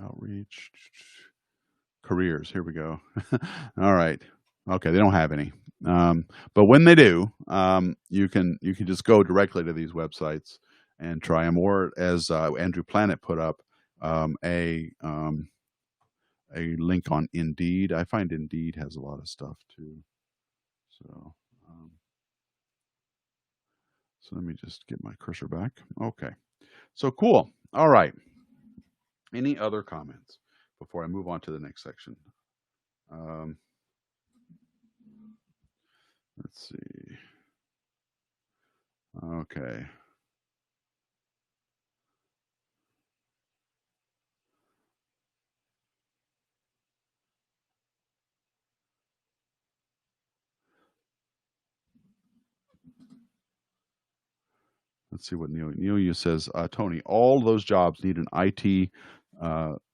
Outreach. Careers. Here we go. All right. Okay, they don't have any. But when they do, you can just go directly to these websites and try them. Or as Andrew Planet put up, a link on Indeed. I find Indeed has a lot of stuff too. So let me just get my cursor back. Okay. So cool. All right. Any other comments before I move on to the next section? Let's see. Okay. Let's see what Neil says. Tony, all those jobs need an IT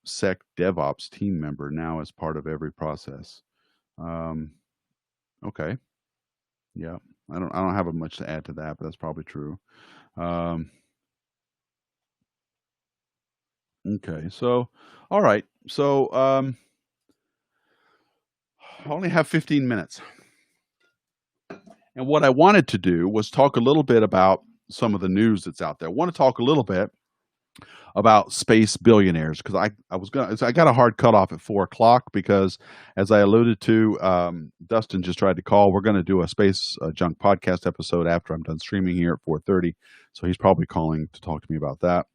sec DevOps team member now as part of every process. Okay. Yeah, I don't have much to add to that, but that's probably true. Okay, so all right, so I only have 15 minutes, and what I wanted to do was talk a little bit about some of the news that's out there. I want to talk a little bit about space billionaires because I got a hard cutoff at 4:00 because, as I alluded to, Dustin just tried to call. We're going to do a space junk podcast episode after I'm done streaming here at 4:30, so he's probably calling to talk to me about that.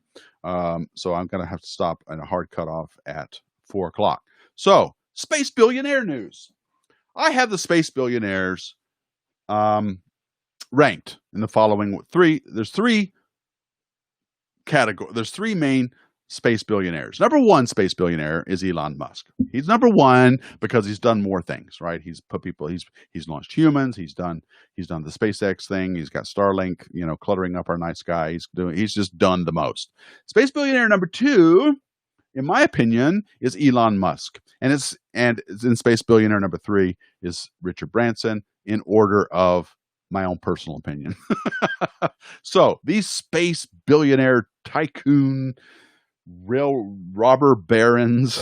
So I'm going to have to stop at a hard cutoff at 4:00. So space billionaire news. I have the space billionaires ranked in the following three. There's three category. There's three main space billionaires. Number one space billionaire is Elon Musk. He's number one because he's done more things, right? He's put people. He's launched humans. He's done the SpaceX thing. He's got Starlink, cluttering up our night sky. He's just done the most. Space billionaire number two, in my opinion, is Elon Musk, and it's in space billionaire number three is Richard Branson, in order of my own personal opinion. So these space billionaire tycoon robber barons,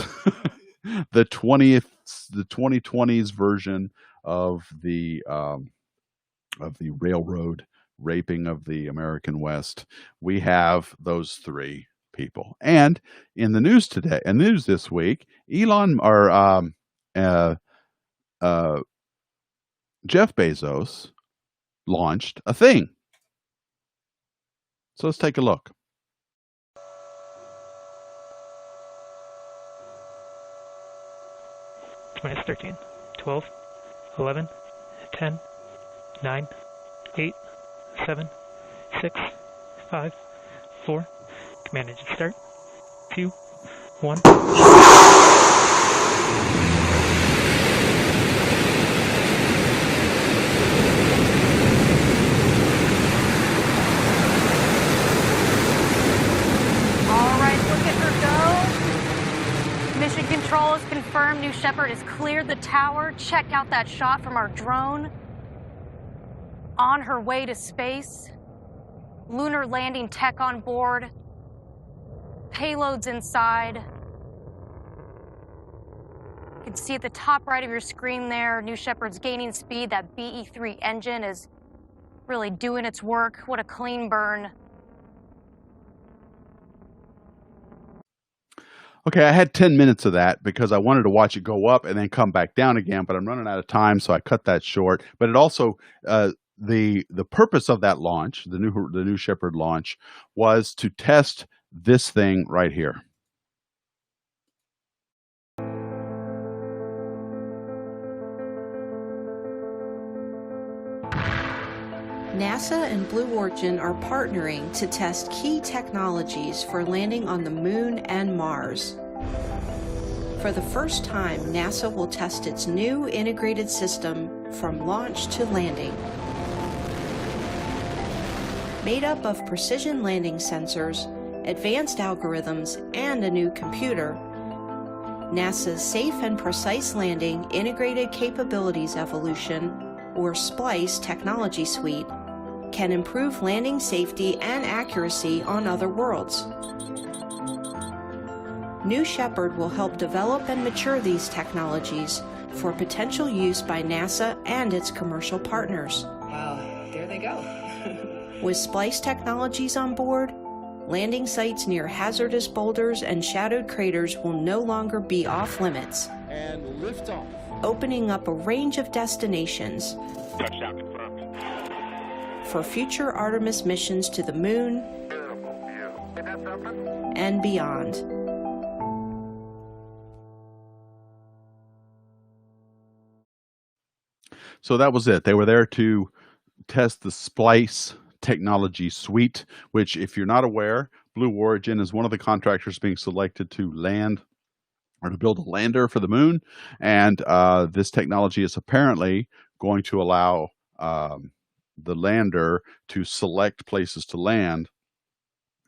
the 2020s version of the railroad raping of the American West. We have those three people. And in the news today, and news this week, Jeff Bezos launched a thing. So let's take a look. Minus 13, 12, 11, 10, 9, 8, 7, 6, 5, 4. Command engine start. 2, 1. Mission control has confirmed New Shepard has cleared the tower. Check out that shot from our drone. On her way to space. Lunar landing tech on board. Payloads inside. You can see at the top right of your screen there, New Shepard's gaining speed. That BE-3 engine is really doing its work. What a clean burn. Okay, I had 10 minutes of that because I wanted to watch it go up and then come back down again, but I'm running out of time, so I cut that short. But it also the purpose of that launch, the new Shepard launch, was to test this thing right here. NASA and Blue Origin are partnering to test key technologies for landing on the Moon and Mars. For the first time, NASA will test its new integrated system from launch to landing. Made up of precision landing sensors, advanced algorithms, and a new computer, NASA's Safe and Precise Landing Integrated Capabilities Evolution, or SPLICE technology suite, can improve landing safety and accuracy on other worlds. New Shepard will help develop and mature these technologies for potential use by NASA and its commercial partners. Wow, there they go. With SPLICE technologies on board, landing sites near hazardous boulders and shadowed craters will no longer be off limits. And liftoff. Opening up a range of destinations. Touchdown confirmed. For future Artemis missions to the Moon and beyond. So that was it. They were there to test the SPLICE technology suite, which, if you're not aware, Blue Origin is one of the contractors being selected to land or to build a lander for the moon. And this technology is apparently going to allow the lander to select places to land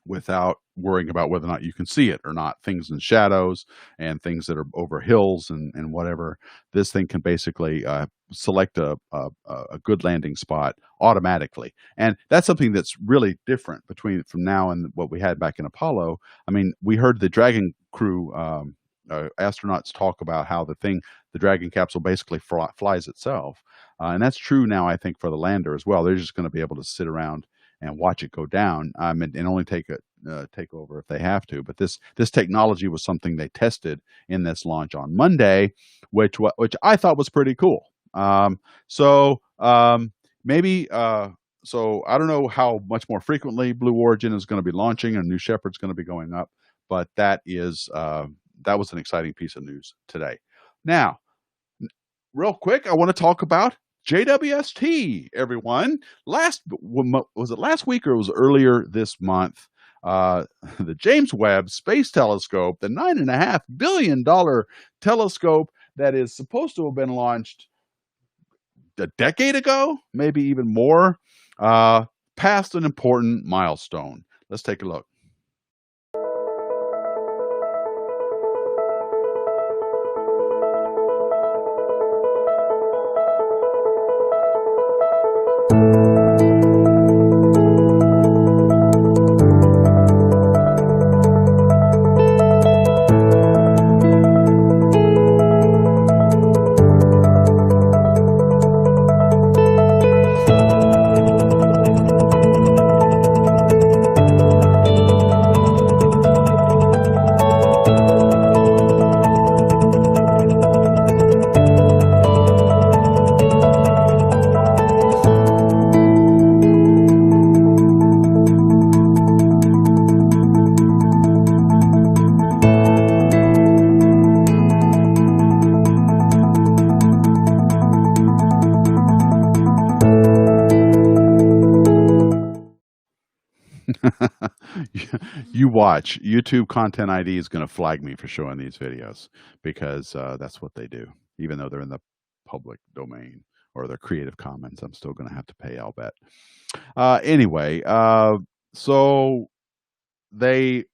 without worrying about whether or not you can see it or not. Things in shadows and things that are over hills and whatever. This thing can basically select a good landing spot automatically. And that's something that's really different from now and what we had back in Apollo. I mean, we heard the Dragon crew astronauts talk about how the Dragon capsule basically flies itself. And that's true now, I think, for the lander as well. They're just going to be able to sit around and watch it go down and only take over if they have to. But this technology was something they tested in this launch on Monday, which I thought was pretty cool. So I don't know how much more frequently Blue Origin is going to be launching and New Shepard's going to be going up, but that was an exciting piece of news today. Now, real quick, I want to talk about JWST, everyone. Was it last week or it was earlier this month? The James Webb Space Telescope, the $9.5 billion telescope that is supposed to have been launched a decade ago, maybe even more, passed an important milestone. Let's take a look. You watch. YouTube Content ID is going to flag me for showing these videos because that's what they do. Even though they're in the public domain or they're Creative Commons, I'm still going to have to pay, I'll bet. Anyway, so they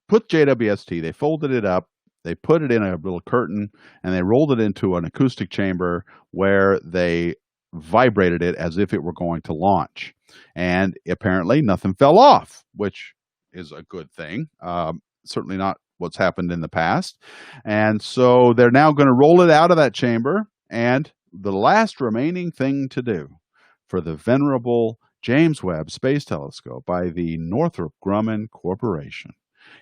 put JWST, they folded it up, they put it in a little curtain, and they rolled it into an acoustic chamber where they vibrated it as if it were going to launch. And apparently nothing fell off, which is a good thing. Certainly not what's happened in the past. And so they're now going to roll it out of that chamber. And the last remaining thing to do for the venerable James Webb Space Telescope by the Northrop Grumman Corporation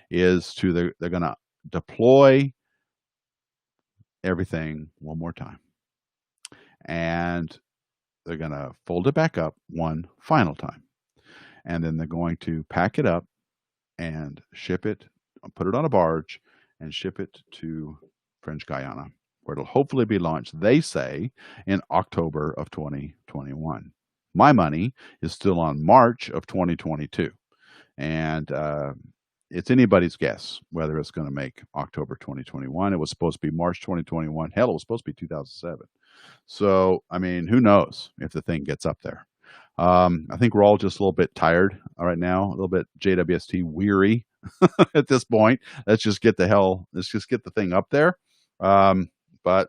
is they're going to deploy everything one more time. And they're going to fold it back up one final time. And then they're going to pack it up and ship it, put it on a barge, and ship it to French Guiana, where it'll hopefully be launched, they say, in October of 2021. My money is still on March of 2022. And it's anybody's guess whether it's going to make October 2021. It was supposed to be March 2021. Hell, it was supposed to be 2007. So, I mean, who knows if the thing gets up there. I think we're all just a little bit tired right now, a little bit JWST weary at this point. Let's just get the thing up there. But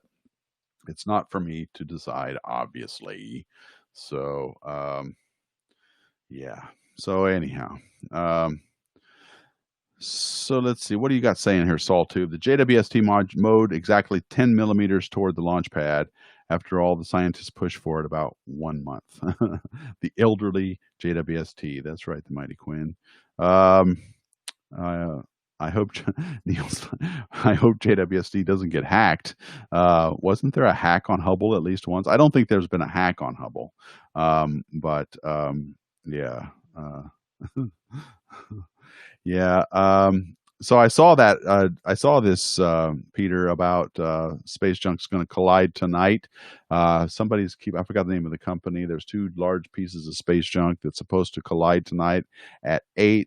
it's not for me to decide, obviously. So, yeah. So anyhow, so let's see. What do you got saying here, Saul Tube? The JWST mode exactly 10 millimeters toward the launch pad. After all, the scientists pushed for it about 1 month. The elderly JWST. That's right, the mighty Quinn. I hope Niels, I hope JWST doesn't get hacked. Wasn't there a hack on Hubble at least once? I don't think there's been a hack on Hubble, but yeah. Yeah. So I saw that. I saw this, Peter, about space junk's going to collide tonight. I forgot the name of the company. There's two large pieces of space junk that's supposed to collide tonight at 9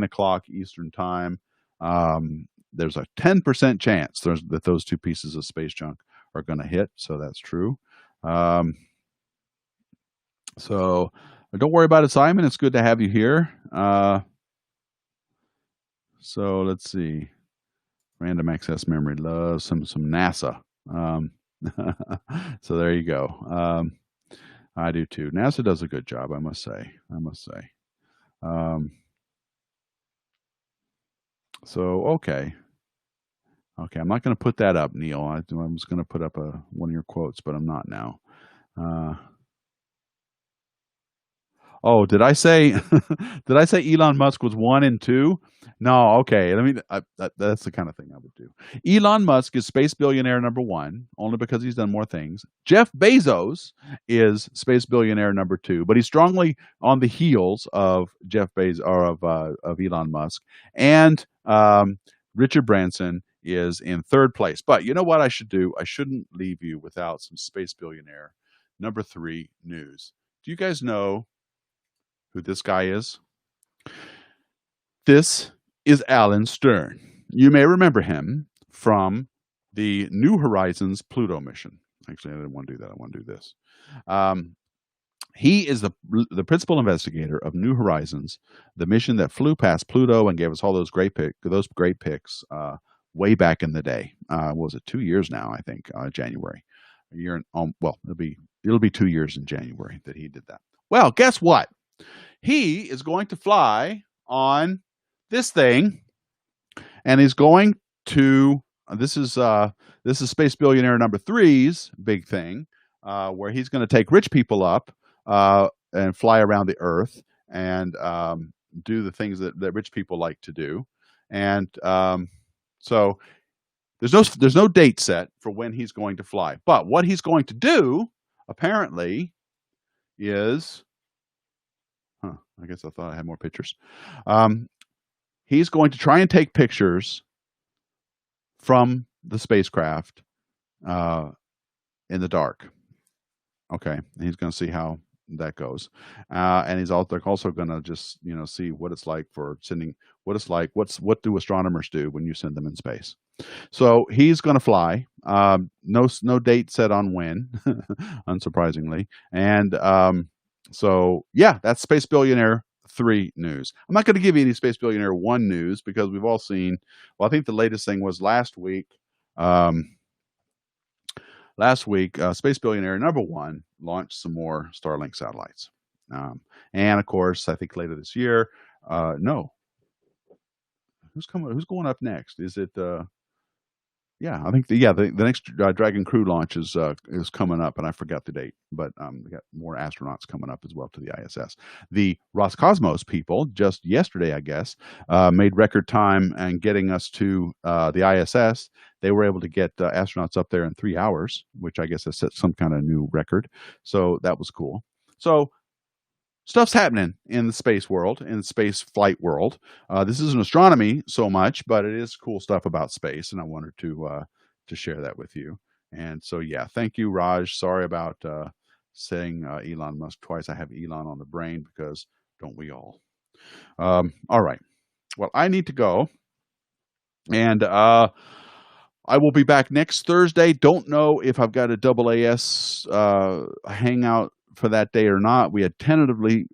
o'clock Eastern time. There's a 10% chance that those two pieces of space junk are going to hit. So that's true. So don't worry about it, Simon. It's good to have you here. So let's see. Random access memory loves some NASA. So there you go. I do too. NASA does a good job, I must say. So okay. I'm not going to put that up, Neil. I was going to put up one of your quotes, but I'm not now. Oh, did I say Elon Musk was 1 and 2? No, okay. That's the kind of thing I would do. Elon Musk is space billionaire number 1, only because he's done more things. Jeff Bezos is space billionaire number 2, but he's strongly on the heels of Jeff Bezos or of Elon Musk. And Richard Branson is in 3rd place. But you know what I should do? I shouldn't leave you without some space billionaire number 3 news. Do you guys know who this guy is? This is Alan Stern. You may remember him from the New Horizons Pluto mission. Actually, I didn't want to do that. I want to do this. He is the principal investigator of New Horizons, the mission that flew past Pluto and gave us all those great pics way back in the day. What was it, 2 years now? I think January. It'll be 2 years in January that he did that. Well, guess what? He is going to fly on this thing, and he's going to. This is space billionaire number 3's big thing, where he's going to take rich people up and fly around the Earth and do the things that rich people like to do. And so there's no date set for when he's going to fly. But what he's going to do, apparently, is. I guess I thought I had more pictures. He's going to try and take pictures from the spacecraft in the dark. Okay, and he's going to see how that goes, and he's also going to just see what it's like for sending. What do astronomers do when you send them in space? So he's going to fly. No date set on when, unsurprisingly, and. So yeah, that's Space Billionaire 3 news. I'm not going to give you any Space Billionaire 1 news because we've all seen. Well, I think the latest thing was last week. Space Billionaire number 1 launched some more Starlink satellites, and of course, I think later this year. No, who's going up next? Is it? Yeah, I think the next Dragon Crew launch is coming up, and I forgot the date, but we got more astronauts coming up as well to the ISS. The Roscosmos people just yesterday, I guess, made record time and getting us to the ISS. They were able to get astronauts up there in 3 hours, which I guess has set some kind of new record. So that was cool. So stuff's happening in the space world, in the space flight world. This isn't astronomy so much, but it is cool stuff about space, and I wanted to share that with you. And so, yeah, thank you, Raj. Sorry about saying Elon Musk twice. I have Elon on the brain because don't we all? All right. Well, I need to go, and I will be back next Thursday. Don't know if I've got a double AS hangout for that day or not. We had tentatively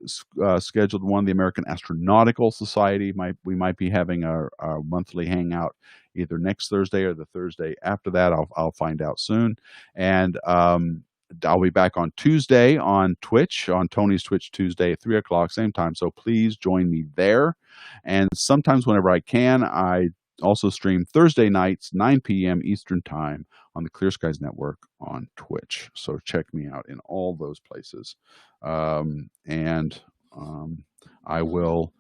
scheduled one. The American Astronautical Society we might be having our monthly hangout either next Thursday or the Thursday after that. I'll find out soon. And I'll be back on Tuesday on Twitch, on Tony's Twitch Tuesday at 3 o'clock, same time. So please join me there. And sometimes whenever I can, I also stream Thursday nights, 9 p.m. Eastern Time on the Clear Skies Network on Twitch. So check me out in all those places. And I will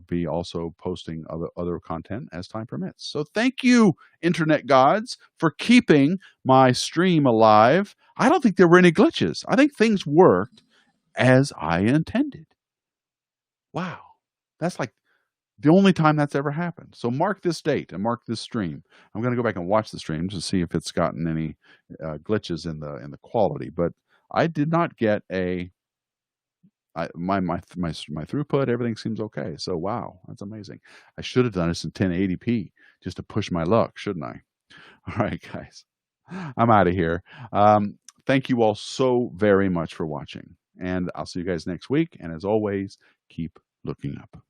be also posting other content as time permits. So thank you, Internet gods, for keeping my stream alive. I don't think there were any glitches. I think things worked as I intended. Wow. That's like the only time that's ever happened. So mark this date and mark this stream. I'm going to go back and watch the stream to see if it's gotten any glitches in the quality. But I did not get my throughput. Everything seems okay. So wow, that's amazing. I should have done this in 1080p just to push my luck, shouldn't I? All right, guys, I'm out of here. Thank you all so very much for watching, and I'll see you guys next week. And as always, keep looking up.